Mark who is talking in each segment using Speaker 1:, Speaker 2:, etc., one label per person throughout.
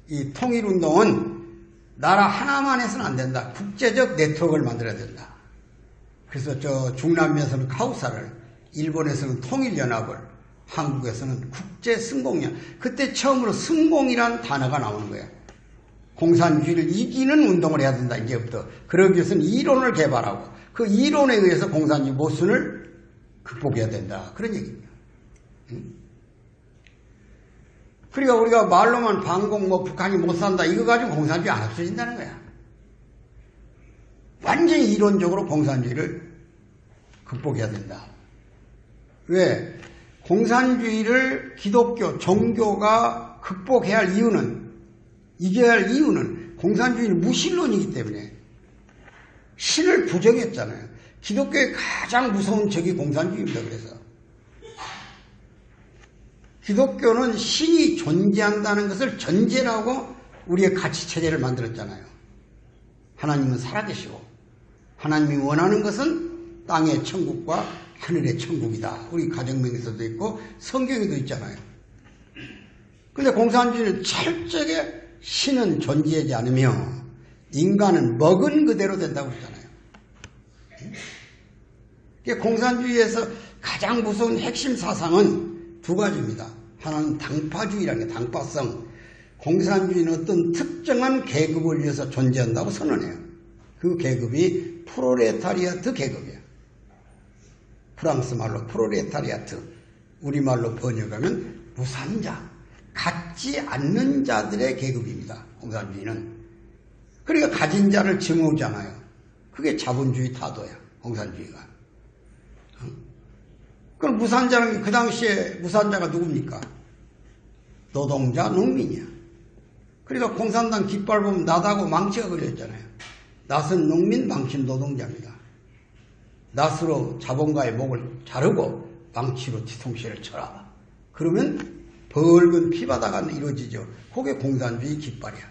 Speaker 1: 이 통일운동은 나라 하나만 해서는 안 된다. 국제적 네트워크를 만들어야 된다. 그래서 저 중남미에서는 카우사를, 일본에서는 통일연합을, 한국에서는 국제승공연. 그때 처음으로 승공이라는 단어가 나오는 거야. 공산주의를 이기는 운동을 해야 된다. 이제부터. 그러기 위해서는 이론을 개발하고 그 이론에 의해서 공산주의 모순을 극복해야 된다. 그런 얘기입니다. 그러니까 우리가 말로만 반공, 북한이 못 산다, 이거 가지고 공산주의 안 없어진다는 거야. 완전히 이론적으로 공산주의를 극복해야 된다. 왜? 공산주의를 기독교, 종교가 극복해야 할 이유는, 이겨야 할 이유는 공산주의는 무신론이기 때문에 신을 부정했잖아요. 기독교의 가장 무서운 적이 공산주의입니다. 그래서 기독교는 신이 존재한다는 것을 전제로 하고 우리의 가치체제를 만들었잖아요. 하나님은 살아계시고 하나님이 원하는 것은 땅의 천국과 하늘의 천국이다. 우리 가정명에서도 있고 성경에도 있잖아요. 그런데 공산주의는 철저하게 신은 존재하지 않으며 인간은 먹은 그대로 된다고 그러잖아요. 공산주의에서 가장 무서운 핵심 사상은 두 가지입니다. 하나는 당파주의라는 게 당파성. 공산주의는 어떤 특정한 계급을 위해서 존재한다고 선언해요. 그 계급이 프롤레타리아트 계급이에요. 프랑스 말로 프롤레타리아트, 우리말로 번역하면 무산자, 갖지 않는 자들의 계급입니다. 공산주의는. 그러니까 가진 자를 증오잖아요. 그게 자본주의 타도야, 공산주의가. 그럼 무산자는, 그 당시에 무산자가 누굽니까? 노동자, 농민이야. 그러니까 공산당 깃발 보면 낫하고 망치가 그려있잖아요. 낫은 농민, 망치는 노동자입니다. 낫으로 자본가의 목을 자르고 망치로 뒤통수를 쳐라. 그러면 벌건 피바다가 이루어지죠. 그게 공산주의 깃발이야.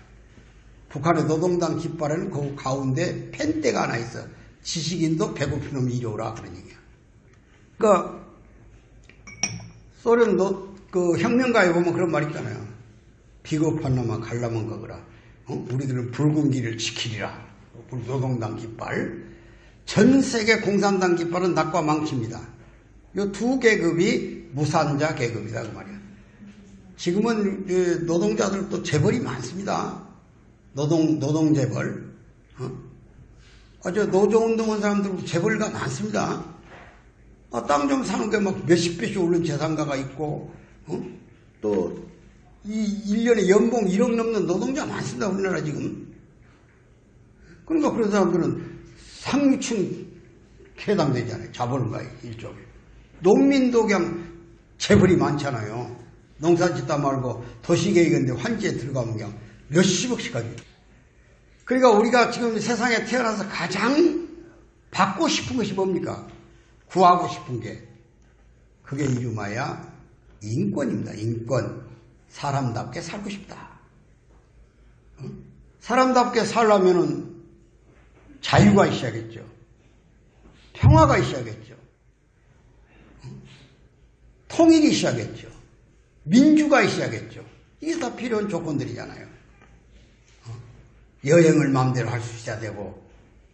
Speaker 1: 북한의 노동당 깃발에는 그 가운데 펜대가 하나 있어. 지식인도 배고픈 놈이 이리 오라. 그런 얘기야. 그러니까 소련 그 혁명가에 보면 그런 말 있잖아요. 비겁한 놈아 갈라면 거거라. 우리들은 붉은 길을 지키리라. 노동당 깃발. 전 세계 공산당 깃발은 낫과 망치입니다. 이 두 계급이 무산자 계급이다 그 말이야. 지금은 노동자들도 재벌이 많습니다. 노동재벌. 아주 노조운동한 사람들도 재벌가 많습니다. 땅 좀 사는 게 막 몇십 배씩 오른 재산가가 있고, 또, 1년에 연봉 1억 넘는 노동자 많습니다, 우리나라 지금. 그러니까 그런 사람들은 상류층 해당되잖아요. 자본가의 일종에. 농민도 그냥 재벌이 많잖아요. 농사 짓다 말고 도시계획인데 환지에 들어가면 그냥 몇십억씩 가지고. 그러니까 우리가 지금 세상에 태어나서 가장 받고 싶은 것이 뭡니까? 구하고 싶은 게, 그게 이름하여 인권입니다. 인권. 사람답게 살고 싶다. 사람답게 살려면은 자유가 있어야겠죠. 평화가 있어야겠죠. 통일이 있어야겠죠. 민주가 있어야겠죠. 이게 다 필요한 조건들이잖아요. 여행을 마음대로 할 수 있어야 되고,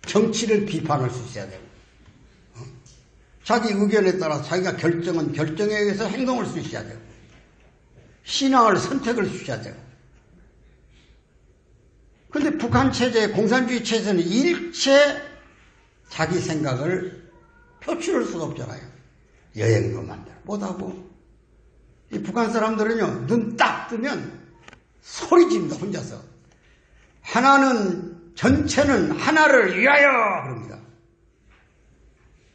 Speaker 1: 정치를 비판할 수 있어야 되고, 자기 의견에 따라 자기가 결정에 의해서 행동할 수 있어야 되고, 신앙을 선택할 수 있어야 되고. 그런데 북한 체제, 공산주의 체제는 일체 자기 생각을 표출할 수가 없잖아요. 여행도 만들어 못하고. 이 북한 사람들은요, 눈 딱 뜨면 소리 지릅니다, 혼자서. 하나는, 전체는 하나를 위하여! 그럽니다.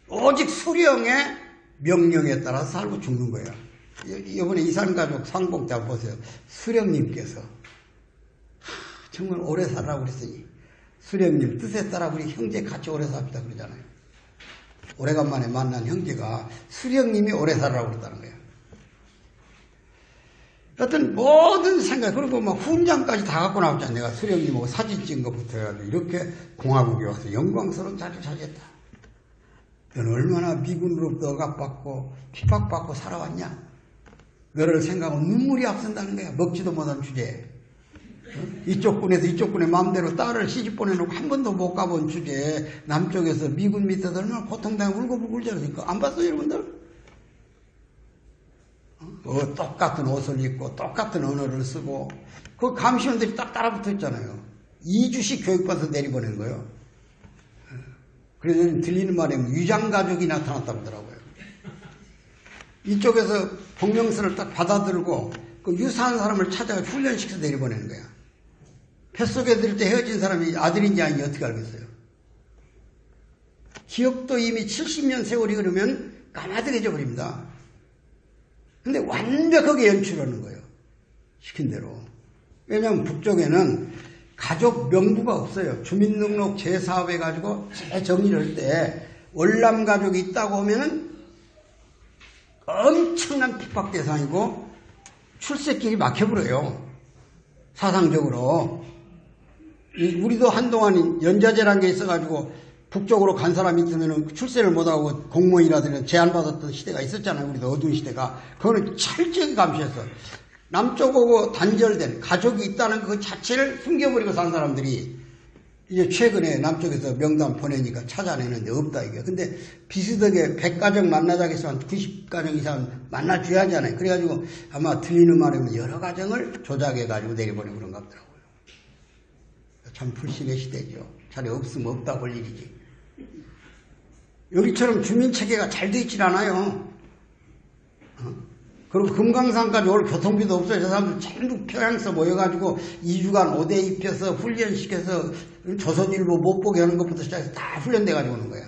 Speaker 1: 오직 수령의 명령에 따라 살고 죽는 거예요. 이번에 이산가족 상봉 때 보세요. 수령님께서 정말 오래 살라고 그랬으니 수령님 뜻에 따라 우리 형제 같이 오래 삽시다 그러잖아요. 오래간만에 만난 형제가 수령님이 오래 살라고 그랬다는 거예요. 어떤 모든 생각, 그리고 막 훈장까지 다 갖고 나왔잖아요. 내가 수령님하고 사진 찍은 것부터 해가지고 이렇게 공화국에 와서 영광스러운 자리를 차지했다. 너는 얼마나 미군으로부터 억압받고 핍박받고 살아왔냐? 너를 생각하면 눈물이 앞선다는 거야. 먹지도 못한 주제에. 이쪽 군에서 이쪽 군에 마음대로 딸을 시집 보내놓고 한 번도 못 가본 주제에 남쪽에서 미군 밑에서 얼마나 고통당하고 울고불고 울잖아요. 안 봤어요, 여러분들? 똑같은 옷을 입고 똑같은 언어를 쓰고 그 감시원들이 딱 따라붙어 있잖아요. 2주씩 교육받아서 내리보낸 거예요. 그래서 들리는 말에 위장가족이 나타났다고 하더라고요. 이쪽에서 복명서를 딱 받아들고 그 유사한 사람을 찾아가 훈련시켜서 내려보내는 거야. 뱃속에 들 때 헤어진 사람이 아들인지 아닌지 어떻게 알겠어요? 기억도 이미 70년 세월이 흐르면 까마득해져 버립니다. 근데 완벽하게 연출하는 거예요. 시킨 대로. 왜냐하면 북쪽에는 가족 명부가 없어요. 주민등록 재사업 해가지고 재정리를 할 때 월남 가족이 있다고 하면은 엄청난 핍박 대상이고 출세길이 막혀버려요. 사상적으로. 우리도 한동안 연자제라는 게 있어가지고 북쪽으로 간 사람이 있으면 출세를 못하고 공무원이라든지 제한받았던 시대가 있었잖아요. 우리도 어두운 시대가. 그거는 철저히 감시했어. 남쪽하고 단절된 가족이 있다는 그 자체를 숨겨버리고 산 사람들이 이제 최근에 남쪽에서 명단 보내니까 찾아내는데 없다 이게. 근데 비슷하게 100가정 만나자고 해서 한 90가정 이상 만나줘야 하잖아요. 그래가지고 아마 들리는 말이면 여러 가정을 조작해가지고 내려보내고 그런가 보더라고요. 참 불신의 시대죠. 자리 없으면 없다 볼 일이지. 여기처럼 주민체계가 잘 돼 있질 않아요. 그리고 금강산까지 올 교통비도 없어요. 저 사람들 전부 평양서 모여가지고 2주간 5대 입혀서 훈련시켜서 조선일보 못 보게 하는 것부터 시작해서 다 훈련돼가지고 오는 거야.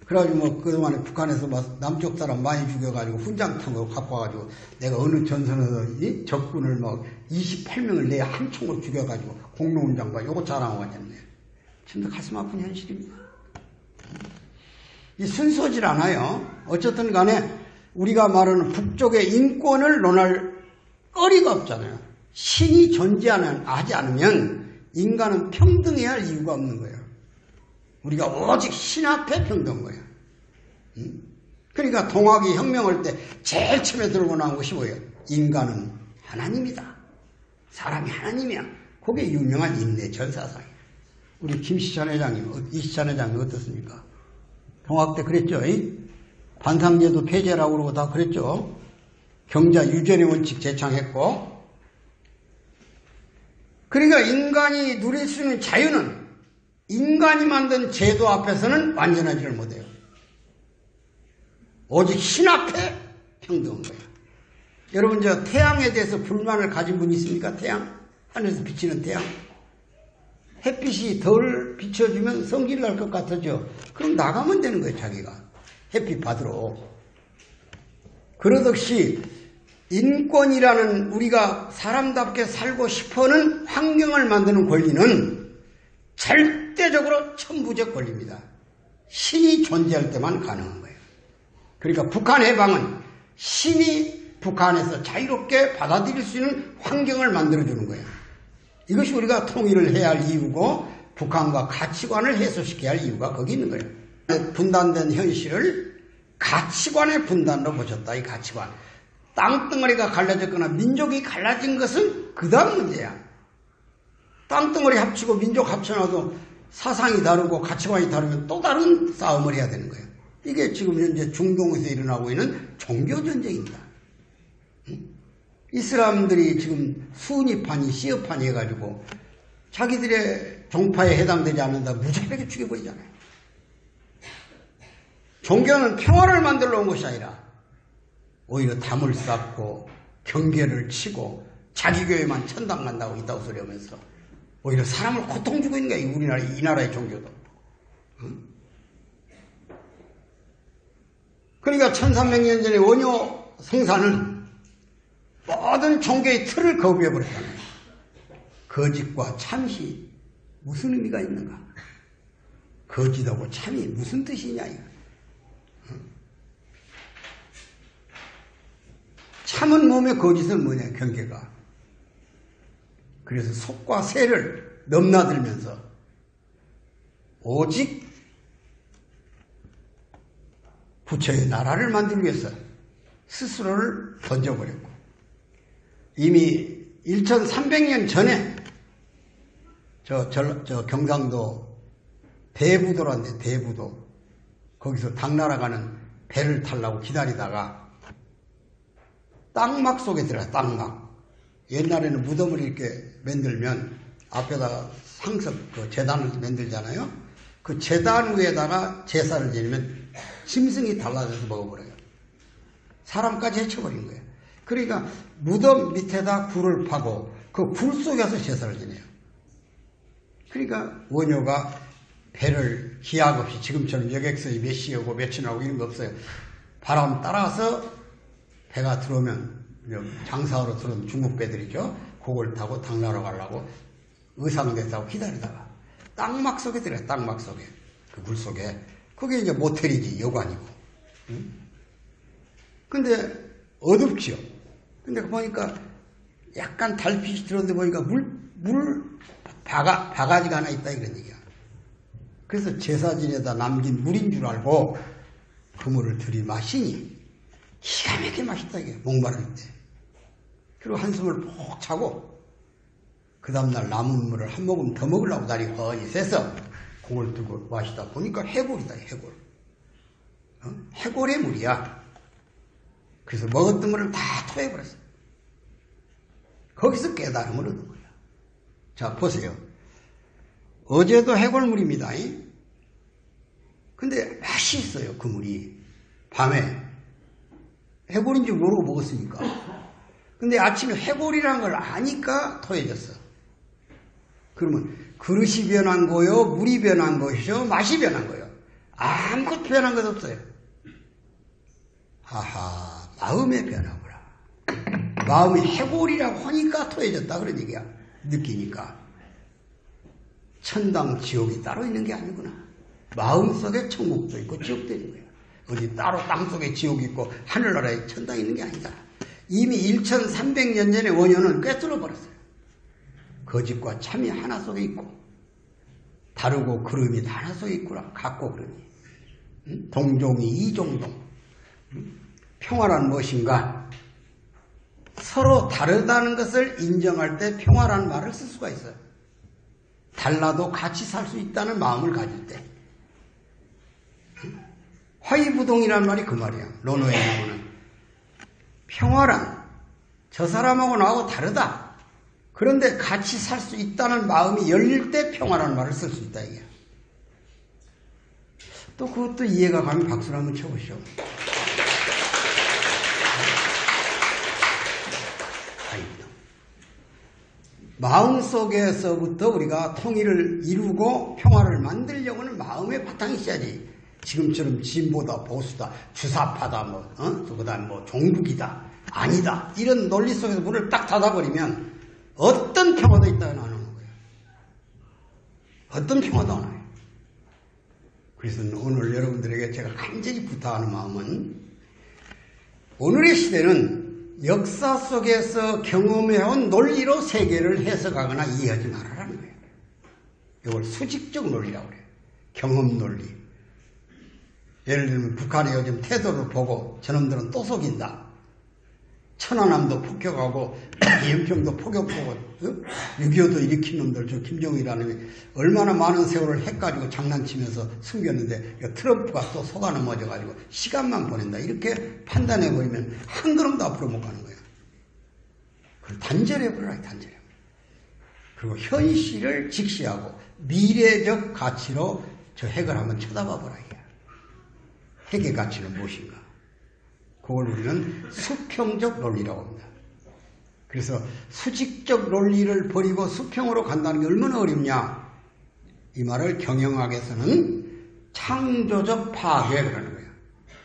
Speaker 1: 그래가지고 뭐 그동안에 북한에서 막 남쪽 사람 많이 죽여가지고 훈장통을 갖고 와가지고 내가 어느 전선에서 이 적군을 막 28명을 내 한 총으로 죽여가지고 공로훈장과 요거 자랑하고 왔잖아요. 지금도 가슴 아픈 현실입니다. 이 순수하질 않아요. 어쨌든 간에 우리가 말하는 북쪽의 인권을 논할 거리가 없잖아요. 신이 존재하지 않으면 인간은 평등해야 할 이유가 없는 거예요. 우리가 오직 신 앞에 평등한 거예요. 그러니까 동학이 혁명할 때 제일 처음에 들고 나온 것이 뭐예요? 인간은 하나님이다. 사람이 하나님이야. 그게 유명한 인내 전사상이에요. 우리 김시찬 회장님, 이시찬 회장님 어떻습니까? 동학 때 그랬죠? 반상제도 폐지라고 그러고 다 그랬죠. 경자 유전의 원칙 제창했고. 그러니까 인간이 누릴 수 있는 자유는 인간이 만든 제도 앞에서는 완전하지를 못해요. 오직 신 앞에 평등한 거예요. 여러분 저 태양에 대해서 불만을 가진 분이 있습니까? 태양? 하늘에서 비치는 태양. 햇빛이 덜 비춰주면 성질 날 것 같아져. 그럼 나가면 되는 거예요, 자기가. 햇빛 받으러. 그러듯이 인권이라는 우리가 사람답게 살고 싶어하는 환경을 만드는 권리는 절대적으로 천부적 권리입니다. 신이 존재할 때만 가능한 거예요. 그러니까 북한 해방은 신이 북한에서 자유롭게 받아들일 수 있는 환경을 만들어주는 거예요. 이것이 우리가 통일을 해야 할 이유고 북한과 가치관을 해소시켜야 할 이유가 거기 있는 거예요. 분단된 현실을 가치관의 분단으로 보셨다. 이 가치관. 땅덩어리가 갈라졌거나 민족이 갈라진 것은 그 다음 문제야. 땅덩어리 합치고 민족 합쳐놔도 사상이 다르고 가치관이 다르면 또 다른 싸움을 해야 되는 거예요. 이게 지금 현재 중동에서 일어나고 있는 종교전쟁입니다. 이슬람들이 지금 순위판이 시어판이 해가지고 자기들의 종파에 해당되지 않는다 무자비하게 죽여버리잖아요. 종교는 평화를 만들러 온 것이 아니라 오히려 담을 쌓고 경계를 치고 자기 교회만 천당 간다고 있다고 소리 하면서 오히려 사람을 고통 주고 있는 거야. 우리나라 이 나라의 종교도. 그러니까 1300년 전에 원효 성사는 모든 종교의 틀을 거부해버렸잖아요. 거짓과 참이 무슨 의미가 있는가? 거짓하고 참이 무슨 뜻이냐 이거. 참은 몸의 거짓은 뭐냐? 경계가. 그래서 속과 세를 넘나들면서 오직 부처의 나라를 만들기 위해서 스스로를 던져버렸고 이미 1300년 전에 저 경상도 대부도란데, 대부도. 거기서 당나라 가는 배를 타려고 기다리다가 땅막 속에 들어가, 땅막. 옛날에는 무덤을 이렇게 만들면 앞에다가 상석, 그 제단을 만들잖아요. 그 제단 위에다가 제사를 지내면 짐승이 달라져서 먹어버려요. 사람까지 해쳐버린 거예요. 그러니까 무덤 밑에다 굴을 파고 그 굴 속에서 제사를 지내요. 그러니까 원효가 배를 기약 없이 지금처럼 여객선이 몇 시에 오고 며칠 나오고 이런 거 없어요. 바람 따라서 배가 들어오면 장사하러 들어온 중국 배들이죠. 그걸 타고 당나라 가려고 의상대사하고 기다리다가 땅막 속에 들어요. 땅막 속에. 그 굴 속에. 그게 이제 모텔이지, 여관이고. 응? 근데 어둡지요. 근데 보니까 약간 달빛이 들어오는데 보니까 바가지가 하나 있다 이런 얘기야. 그래서 제사진에다 남긴 물인 줄 알고 그 물을 들이마시니 기가 막히게 맛있다 이게, 목마를 때. 그리고 한숨을 푹 자고 그 다음날 남은 물을 한 모금 더 먹으려고 날이 훤히 새서 그걸 들고 마시다 보니까 해골이다, 해골. 해골의 물이야. 그래서 먹었던 물을 다 토해버렸어. 거기서 깨달음을 얻은 거야. 자, 보세요. 어제도 해골물입니다. 근데 맛이 있어요, 그 물이. 밤에. 해골인 줄 모르고 먹었으니까. 근데 아침에 해골이라는 걸 아니까 토해졌어. 그러면 그릇이 변한 거요, 물이 변한 것이요, 맛이 변한 거요. 아무것도 변한 것 없어요. 하하, 마음의 변화구나. 마음이 해골이라고 하니까 토해졌다 그런 얘기야. 느끼니까. 천당, 지옥이 따로 있는 게 아니구나. 마음속에 천국도 있고 지옥도 있는 거야. 어디 따로 땅속에 지옥이 있고 하늘나라에 천당이 있는 게 아니다. 이미 1300년 전에 원효는 꿰뚫어 버렸어요. 거짓과 참이 하나 속에 있고 다르고 그름이 다 하나 속에 있구나. 같고 그름이. 동종이 이종동. 평화란 무엇인가? 서로 다르다는 것을 인정할 때 평화라는 말을 쓸 수가 있어요. 달라도 같이 살 수 있다는 마음을 가질 때. 화이부동이라는 말이 그 말이야. 논어에 나오는. 평화란 저 사람하고 나하고 다르다. 그런데 같이 살 수 있다는 마음이 열릴 때 평화라는 말을 쓸 수 있다 이게. 또 그것도 이해가 가면 박수를 한번 쳐보시오. 마음속에서부터 우리가 통일을 이루고 평화를 만들려고는 마음의 바탕이 있어야지. 지금처럼 진보다 보수다, 주사파다, 그다음 종북이다, 아니다 이런 논리 속에서 문을 딱 닫아버리면 어떤 평화도 있다고 안 하는 거예요. 어떤 평화도 안 해요. 그래서 오늘 여러분들에게 제가 간절히 부탁하는 마음은 오늘의 시대는 역사 속에서 경험해온 논리로 세계를 해석하거나 이해하지 말아라는 거예요. 이걸 수직적 논리라고 그래요. 경험 논리. 예를 들면 북한의 요즘 태도를 보고 저놈들은 또 속인다. 천안함도 폭격하고 연평도 포격하고 6.25도 일으킨 놈들 저 김정일이라는 놈이 얼마나 많은 세월을 해가지고 장난치면서 숨겼는데 트럼프가 또 속아 넘어져가지고 시간만 보낸다. 이렇게 판단해버리면 한 걸음도 앞으로 못 가는 거야. 그걸 단절해버려라. 단절해. 그리고 현실을 직시하고 미래적 가치로 저 핵을 한번 쳐다봐보라. 핵의 가치는 무엇인가? 그걸 우리는 수평적 논리라고 합니다. 그래서 수직적 논리를 버리고 수평으로 간다는 게 얼마나 어렵냐? 이 말을 경영학에서는 창조적 파괴 그러는 거예요.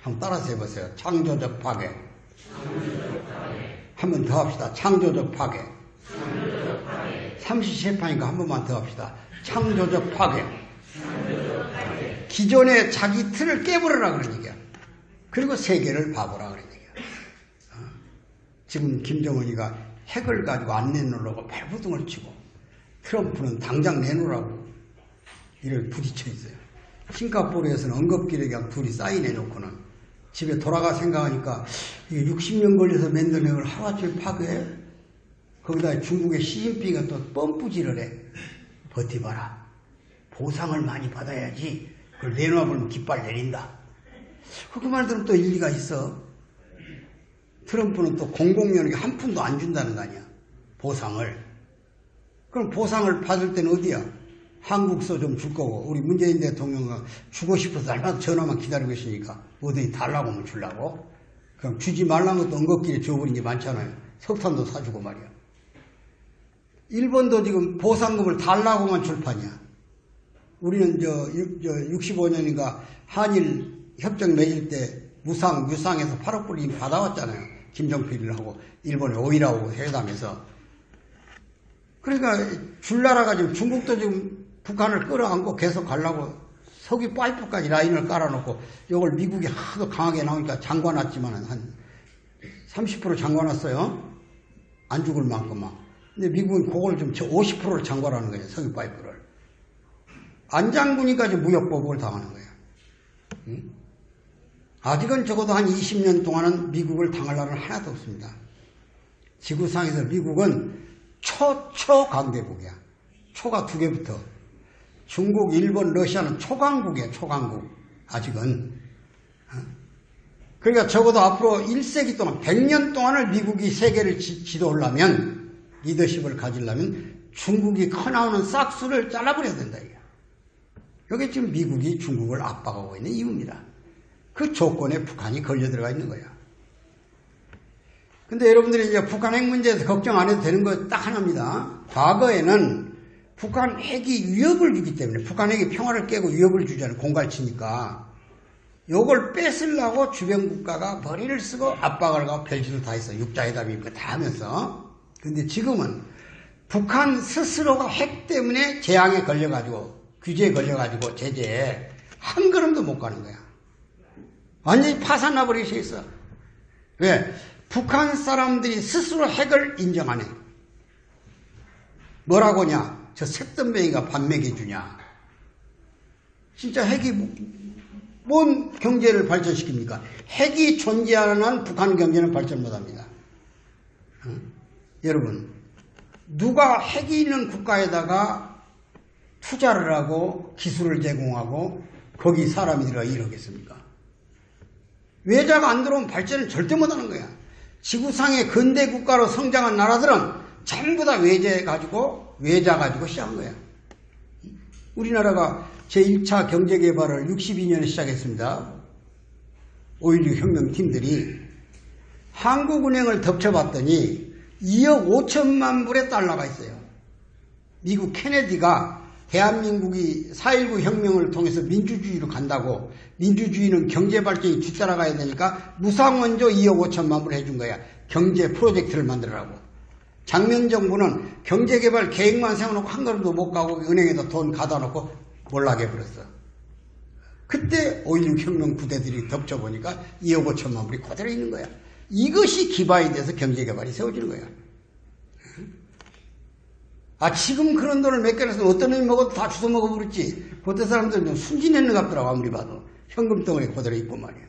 Speaker 1: 한번 따라서 해보세요. 창조적 파괴. 한 번 더 합시다. 창조적 파괴. 삼시세파니까 한 번만 더 합시다. 창조적 파괴. 기존의 자기 틀을 깨버려라 그런 얘기야. 그리고 세계를 봐보라 그런 얘기야. 지금 김정은이가 핵을 가지고 안 내놓으려고 발부둥을 치고 트럼프는 당장 내놓으라고 이를 부딪혀 있어요. 싱가포르에서는 언급기록이 둘이 사인해놓고는 집에 돌아가 생각하니까 60년 걸려서 만든 핵을 하루아침에 파괴해. 거기다 중국의 시진핑이 또 뻔뿌질을 해. 버티봐라. 보상을 많이 받아야지 그걸 내놔보면 깃발 내린다. 그 말 들으면 또 일리가 있어. 트럼프는 또 공공연하게 한 푼도 안 준다는 거 아니야. 보상을. 그럼 보상을 받을 때는 어디야? 한국서 좀 줄 거고 우리 문재인 대통령은 주고 싶어서 날마다 전화만 기다리고 있으니까 뭐든지 달라고 하면 주려고. 그럼 주지 말라는 것도 엉겁길에 줘버린 게 많잖아요. 석탄도 사주고 말이야. 일본도 지금 보상금을 달라고만 줄 판이야. 우리는 65년인가 한일 협정 맺을 때 유상에서 8억 불 이미 받아왔잖아요. 김정필을 하고 일본의 오이라고 회담에서. 그러니까 줄 나라가 지금 중국도 지금 북한을 끌어안고 계속 가려고 석유 파이프까지 라인을 깔아놓고 이걸 미국이 하도 강하게 나오니까 잠궈놨지만 한 30% 잠궈놨어요. 안 죽을 만큼만. 근데 미국은 그걸 좀 50%를 잠궈라는 거예요. 석유 파이프를. 안 잠그니까 지금 무역보복을 당하는 거예요. 응? 아직은 적어도 한 20년 동안은 미국을 당할 날은 하나도 없습니다. 지구상에서 미국은 초강대국이야. 초가 2개부터. 중국, 일본, 러시아는 초강국이야. 초강국. 아직은. 그러니까 적어도 앞으로 1세기 동안 100년 동안을 미국이 세계를 지도하려면 리더십을 가지려면 중국이 커나오는 싹수를 잘라버려야 된다. 여기 지금 미국이 중국을 압박하고 있는 이유입니다. 그 조건에 북한이 걸려 들어가 있는 거야. 근데 여러분들이 이제 북한 핵 문제에서 걱정 안 해도 되는 거 딱 하나입니다. 과거에는 북한 핵이 위협을 주기 때문에 북한 핵이 평화를 깨고 위협을 주잖아요. 공갈치니까. 요걸 뺏으려고 주변 국가가 머리를 쓰고 압박을 하고 별짓을 다 했어. 육자회담이니까 다 하면서. 근데 지금은 북한 스스로가 핵 때문에 재앙에 걸려가지고 규제에 걸려가지고 제재에 한 걸음도 못 가는 거야. 완전히 파산나버리고 있어. 왜? 북한 사람들이 스스로 핵을 인정 안 해. 뭐라고 하냐? 저 색덤뱅이가 밥 먹여주냐. 진짜 핵이 뭔 경제를 발전시킵니까? 핵이 존재하는 한 북한 경제는 발전 못합니다. 여러분, 누가 핵이 있는 국가에다가 투자를 하고 기술을 제공하고 거기 사람이 들어가 일하겠습니까? 외자가 안 들어오면 발전을 절대 못하는 거야. 지구상의 근대 국가로 성장한 나라들은 전부 다 외자 가지고 시작한 거야. 우리나라가 제1차 경제개발을 62년에 시작했습니다. 5.16 혁명팀들이 한국은행을 덮쳐봤더니 2억 5천만 불의 달러가 있어요. 미국 케네디가 대한민국이 4.19 혁명을 통해서 민주주의로 간다고, 민주주의는 경제발전이 뒤따라가야 되니까 무상원조 2억 5천만 불 해준 거야. 경제 프로젝트를 만들라고. 장면정부는 경제개발 계획만 세워놓고 한 걸음도 못 가고 은행에다 돈 가다 놓고 몰락해 버렸어. 그때 5.16 혁명 부대들이 덮쳐보니까 2억 5천만 불이 그대로 있는 거야. 이것이 기반이 돼서 경제개발이 세워지는 거야. 지금 그런 돈을 몇 개를 써서 어떤 놈이 먹어도 다 주워 먹어버렸지. 그때 사람들은 좀 순진했는 것 같더라고, 아무리 봐도. 현금 덩어리 그대로 있고 말이야.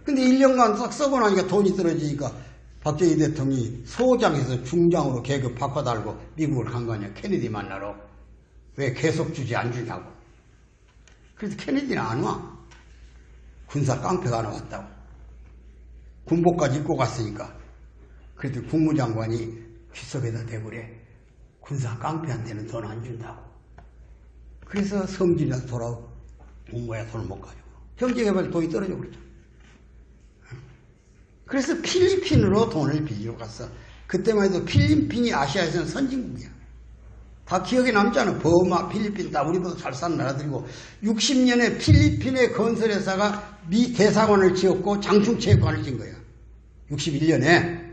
Speaker 1: 근데 1년간 싹 써고 나니까 돈이 떨어지니까 박정희 대통령이 소장에서 중장으로 계급 바꿔달고 미국을 간 거 아니야. 케네디 만나러. 왜 계속 주지 안 주냐고. 그래서 케네디는 안 와. 군사 깡패가 하나 왔다고. 군복까지 입고 갔으니까. 그래도 국무장관이 귓속에다 대구래. 군사 깡패한테는 돈 안 준다고. 그래서 성질이 돌아온 거야. 돈을 못 가지고. 경제개발 돈이 떨어져 버렸죠. 그래서 필리핀으로 돈을 빌리러 갔어. 그때만 해도 필리핀이 아시아에서는 선진국이야. 다 기억에 남잖아. 버마, 필리핀 다 우리보다 잘 사는 나라들이고 60년에 필리핀의 건설회사가 미 대사관을 지었고 장충체육관을 지은 거야. 61년에.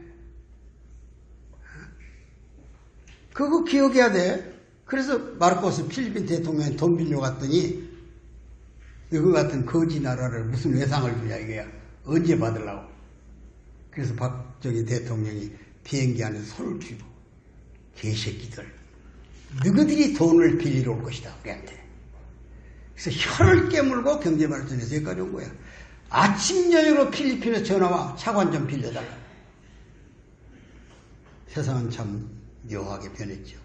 Speaker 1: 그거 기억해야 돼. 그래서 마르코스 필리핀 대통령이 돈 빌려 갔더니 이거 같은 거지 나라를 무슨 외상을 주냐 이거야. 언제 받으려고. 그래서 박정희 대통령이 비행기 안에서 손을 쥐고 개새끼들 너희들이 돈을 빌리러 올 것이다 우리한테. 그래서 혀를 깨물고 경제발전에서 여기까지 온 거야. 아침 저녁으로 필리핀에서 전화와 차관 좀 빌려달라. 세상은 참 묘하게 변했죠.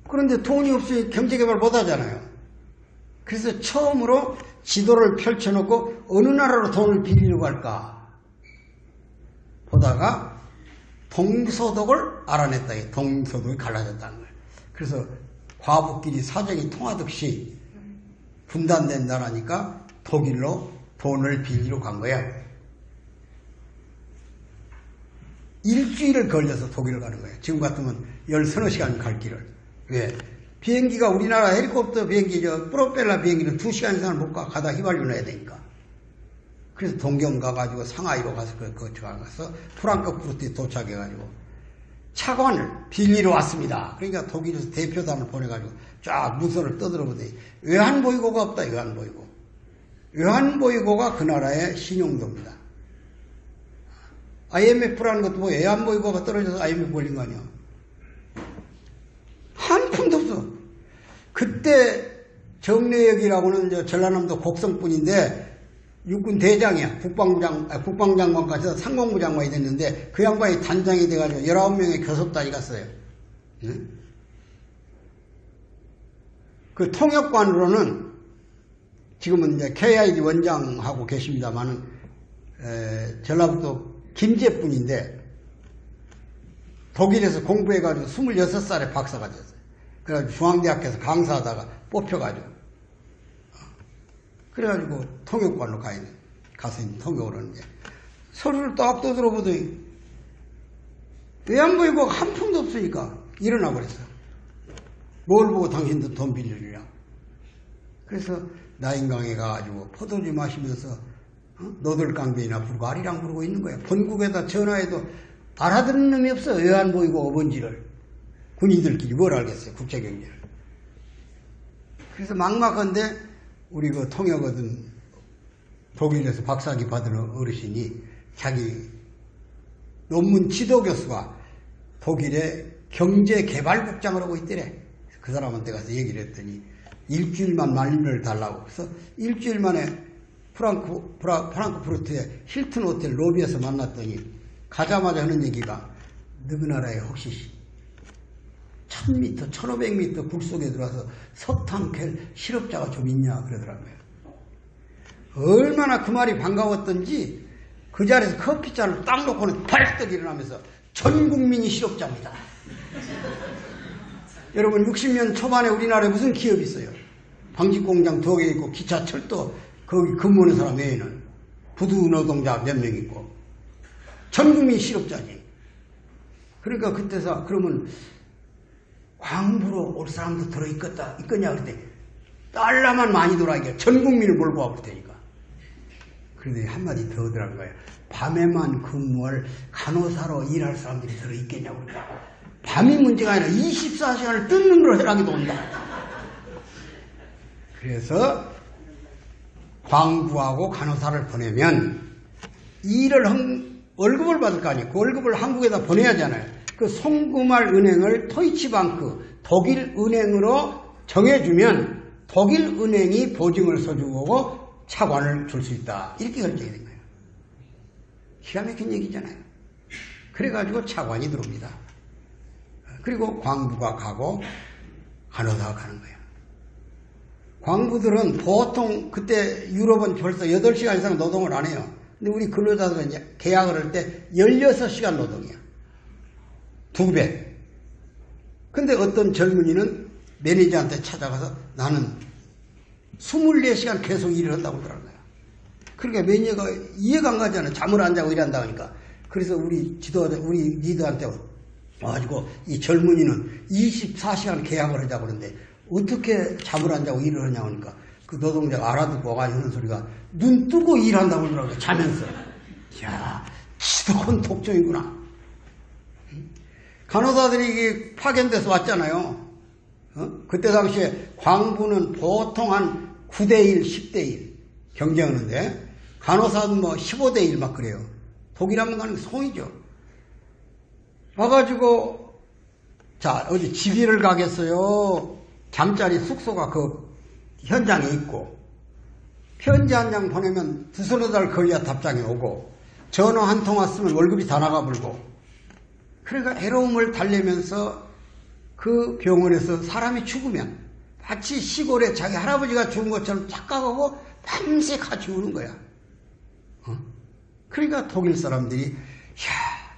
Speaker 1: 그런데 돈이 없으니 경제개발 못하잖아요. 그래서 처음으로 지도를 펼쳐놓고 어느 나라로 돈을 빌리려고 할까 보다가 동서독을 알아냈다. 동서독이 갈라졌다는 거예요. 그래서 과부끼리 사정이 통하듯이 분단된 나라니까 독일로 돈을 빌리러 간 거야. 일주일을 걸려서 독일을 가는 거예요. 지금 같으면 13시간 갈 길을. 왜? 비행기가 우리나라 헬리콥터 비행기, 프로펠러 비행기는 2시간 이상을 못 가. 가다 휘발유내야 되니까. 그래서 동경 가가지고 상하이로 가서 가서 프랑크푸르트에 도착해가지고 차관을 빌리러 왔습니다. 그러니까 독일에서 대표단을 보내가지고 쫙 문서를 떠들어보더니 외환보유고가 없다. 외환보유고. 외환보유고가 그 나라의 신용도입니다. IMF라는 것도 뭐 외환보유고가 떨어져서 IMF 걸린 거 아니야. 한 푼도 없어. 그때 정래혁이라고는 전라남도 곡성뿐인데 육군 대장이야. 국방장관까지 상공부 장관이 됐는데 그 양반이 단장이 돼가지고 19명의 교섭단이 갔어요. 응? 그 통역관으로는 지금은 이제 KID 원장하고 계십니다만은 전라북도 김제뿐인데 독일에서 공부해가지고 26살에 박사가 됐어요. 그래가지고 중앙대학교에서 강사하다가 뽑혀가지고 그래가지고 통역관으로 가서 통역을 하는데 서류를 딱 떠들어보더니 외환보유고가 한 푼도 없으니까 일어나 버렸어. 뭘 보고 당신도 돈 빌리느냐. 그래서 나인강에 가가지고 포도주 마시면서 노들깡배이나 부르고 아리랑 부르고 있는 거야. 본국에다 전화해도 알아듣는 놈이 없어. 외환보유고가 뭔지를. 군인들끼리 뭘 알겠어요. 국제경제를. 그래서 막막한데 우리 그 통역거든 독일에서 박사학위 받은 어르신이 자기 논문 지도교수가 독일의 경제개발국장을 하고 있더래. 그 사람한테 가서 얘기를 했더니 일주일만 말림을 달라고. 그래서 일주일 만에 프랑크푸르트의 힐튼 호텔 로비에서 만났더니 가자마자 하는 얘기가 너그 나라에 혹시 1000m, 1500m 굴 속에 들어와서 석탄 캘 실업자가 좀 있냐 그러더라고요. 얼마나 그 말이 반가웠던지 그 자리에서 커피잔을 딱 놓고는 발떡 일어나면서 전 국민이 실업자입니다. 여러분 60년 초반에 우리나라에 무슨 기업이 있어요? 방직공장 2개 있고 기차 철도 거기 근무하는 사람 외에는 부두 노동자 몇 명 있고 전 국민이 실업자지. 그러니까 그때서 그러면 광부로 올 사람도 들어있겠냐 그랬더니 달러만 많이 돌아 이게 전 국민을 몰고 와볼 테니까. 그런데 한마디 더 하더라는 거예요. 밤에만 근무할 간호사로 일할 사람들이 들어있겠냐고. 그러니까 밤이 문제가 아니라 24시간을 뜯는 걸 해라기도 온다. 그래서 광부하고 간호사를 보내면 월급을 받을 거 아니에요. 그 월급을 한국에다 보내야 하잖아요. 그 송금할 은행을 토이치방크 독일 은행으로 정해주면 독일 은행이 보증을 서주고 차관을 줄 수 있다. 이렇게 결정이 된 거예요. 기가 막힌 얘기잖아요. 그래가지고 차관이 들어옵니다. 그리고 광부가 가고 간호사가 가는 거예요. 광부들은 보통 그때 유럽은 벌써 8시간 이상 노동을 안 해요. 근데 우리 근로자들은 이제 계약을 할 때 16시간 노동이야. 2배. 근데 어떤 젊은이는 매니저한테 찾아가서 나는 24시간 계속 일을 한다고 그러더라고요. 그러니까 매니저가 이해가 안 가잖아요. 잠을 안 자고 일한다 하니까. 그래서 우리 리더한테 와가지고 이 젊은이는 24시간 계약을 하자고 그러는데 어떻게 잠을 안 자고 일을 하냐고 하니까 그 노동자가 알아듣고 와가지고 하는 소리가 눈 뜨고 일한다고 그러더라고요. 자면서. 이야, 지독한 독종이구나. 간호사들이 이게 파견돼서 왔잖아요. 그때 당시에 광부는 보통 한 9대1, 10대1 경쟁하는데 간호사는 뭐 15대1 막 그래요. 독일 한번 가는 게 송이죠. 와가지고 자 어디 집이를 가겠어요. 잠자리 숙소가 그 현장에 있고 편지 한 장 보내면 2-3달 걸려야 답장이 오고 전화 한 통 왔으면 월급이 다 나가버리고 그러니까 애로움을 달래면서 그 병원에서 사람이 죽으면 마치 시골에 자기 할아버지가 죽은 것처럼 착각하고 밤새 같이 우는 거야. 그러니까 독일 사람들이 이야,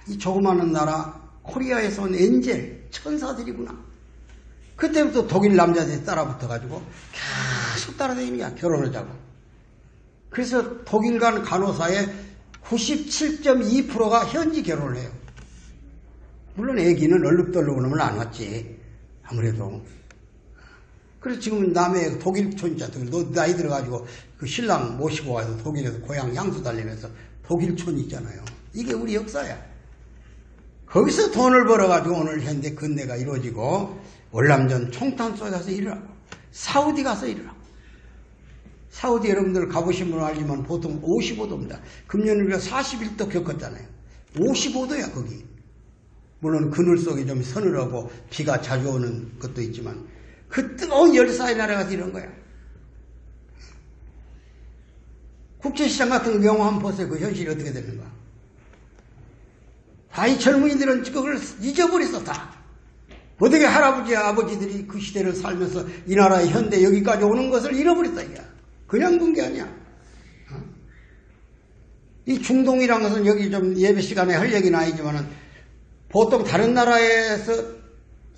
Speaker 1: 이 조그마한 나라 코리아에서 온 엔젤 천사들이구나. 그때부터 독일 남자들이 따라붙어가지고 계속 따라다니는 거야. 결혼하자고. 그래서 독일 간 간호사의 97.2%가 현지 결혼을 해요. 물론 애기는 얼룩덜룩 하면 안 왔지. 아무래도. 그래서 지금 남해 독일촌 있잖아. 너 나이 들어가지고 그 신랑 모시고 와서 독일에서 고향 향수 달리면서 독일촌 있잖아요. 이게 우리 역사야. 거기서 돈을 벌어가지고 오늘 현대 근대가 이루어지고 월남전 총탄소에 가서 일을 하고 사우디 가서 일을 하고 사우디 여러분들 가보신 분은 알지만 보통 55도입니다. 금년 우리가 41도 겪었잖아요. 55도야 거기. 물론 그늘 속에 좀 서늘하고 비가 자주 오는 것도 있지만 그 뜨거운 열사의 나라 가서 이런 거야. 국제시장 같은 영화 한번 보세요. 그 현실이 어떻게 되는가. 다 이 젊은이들은 그걸 잊어버렸어 다. 어떻게 할아버지 아버지들이 그 시대를 살면서 이 나라의 현대 여기까지 오는 것을 잃어버렸다 이게. 그냥 본 게 아니야. 이 중동이란 것은 여기 좀 예배 시간에 할 얘기는 아니지만은 보통 다른 나라에서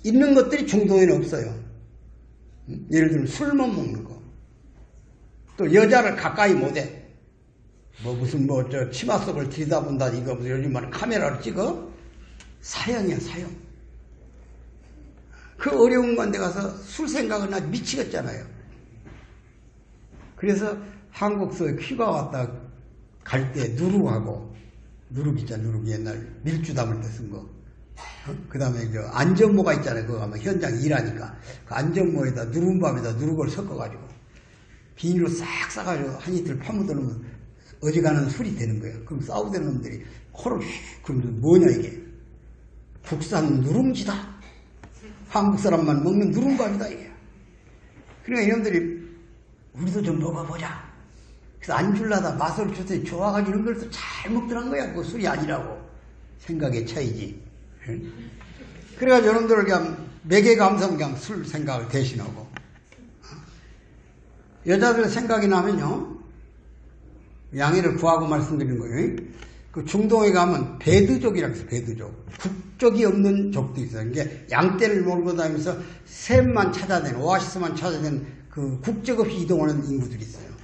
Speaker 1: 있는 것들이 중동에는 없어요. 예를 들면 술만 먹는 거. 또 여자를 가까이 못해. 무슨 저 치마 속을 들여다본다 이거 요즘 말은 카메라로 찍어? 사형이야 사형. 그 어려운 건데 가서 술 생각은 아주 미치겠잖아요. 그래서 한국서 휴가 왔다 갈 때 누룩하고 누룩 있잖아. 누룩 옛날 밀주 담을 때 쓴 거. 그 다음에 저 안전모가 있잖아요. 그거 가면 현장 일하니까 그 안전모에다 누룽밥에다 누룩을 섞어가지고 비닐로 싹 싸가지고 한 이틀 파묻어 놓으면 어지간한 술이 되는 거예요. 그럼 싸우던 놈들이 코를 그러면서 뭐냐 이게 국산 누룽지다. 한국 사람만 먹는 누룽밥이다 이게. 그러니까 이놈들이 우리도 좀 먹어보자. 그래서 안 줄라다 맛을 줬더니 좋아가지고 이런 걸 또 잘 먹더란 거야. 그거 술이 아니라고. 생각의 차이지. 그래가지고 여러분들 그냥 매개감성 그냥 술 생각을 대신하고 여자들 생각이 나면요 양해를 구하고 말씀드리는 거예요. 그 중동에 가면 베드족이라고 해서 베드족 국적이 없는 족도 있어요. 이게 양떼를 몰고 다니면서 샘만 찾아내는 오아시스만 찾아내는 그 국적 없이 이동하는 인구들이 있어요.